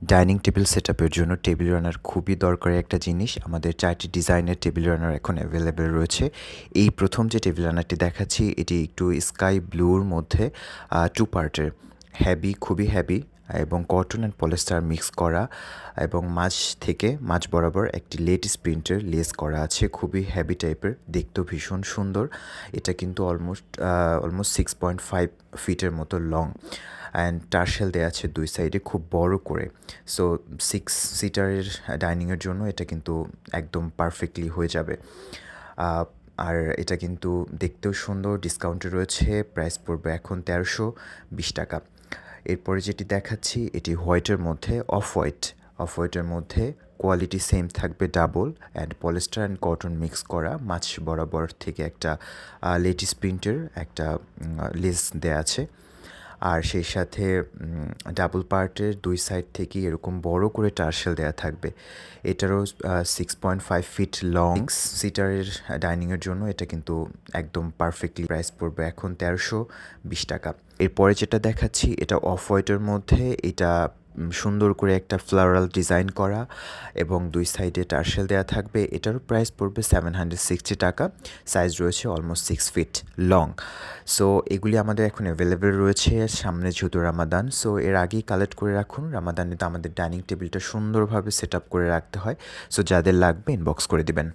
Dining table সেটআপের জন্য table runner খুবই দরকারি একটা জিনিস। আমাদের ৪টি ডিজাইনের টেবিল রানার এখন অ্যাভেলেবল রয়েছে। এই প্রথম যে টেবিল রানারটি দেখাচ্ছি এটি একটু স্কাই ব্লুর মধ্যে 2 পার্টের। খুবই হেভি এবং কটন অ্যান্ড পলিস্টার মিক্স করা এবং মাঝ বরাবর একটি লেটিস প্রিন্টের লেস করা আছে। খুবই হেভি টাইপের, দেখতেও ভীষণ সুন্দর। এটা কিন্তু অলমোস্ট 6.5 ফিটের মতো লং অ্যান্ড টার্সেল দেওয়া আছে 2 সাইডে খুব বড় করে। সো 6 সিটারের ডাইনিংয়ের জন্য এটা কিন্তু একদম পারফেক্টলি হয়ে যাবে। আ আর এটা কিন্তু দেখতেও সুন্দর, ডিসকাউন্টে রয়েছে। প্রাইস পড়বে এখন ৳১৩২০। এরপরে যেটি দেখাচ্ছি এটি হোয়াইটের মধ্যে অফ হোয়াইটের মধ্যে কোয়ালিটি সেম থাকবে double and polyester and cotton mix করা। মাঝ বরাবর থেকে একটা লেটিস প্রিন্টের একটা লেস দেয়া আছে। আর সেই সাথে ডাবল পার্টের 2 সাইড থেকেই এরকম বড় করে টার্সেল দেয়া থাকবে। এটারও 6.5 ফিট লং সিটারের ডাইনিংয়ের জন্য এটা কিন্তু একদম পারফেক্টলি। প্রাইস পড়বে এখন ৳১৩২০। এরপরে যেটা দেখাচ্ছি এটা অফ হোয়াইটের মধ্যে। এটা সুন্দর করে একটা ফ্লোরাল ডিজাইন করা এবং 2 সাইডে টার্সেল দেয়া থাকবে। এটারও প্রাইস পড়বে ৳760। সাইজ রয়েছে অলমোস্ট 6 ফিট লং। সো এগুলি আমাদের এখন অ্যাভেলেবল রয়েছে। সামনে যেহেতু রামাদান, সো এর আগেই কালেক্ট করে রাখুন। রামাদানে তো আমাদের ডাইনিং টেবিলটা সুন্দরভাবে সেট আপ করে রাখতে হয়। সো যাদের লাগবে ইনবক্স করে দিবেন।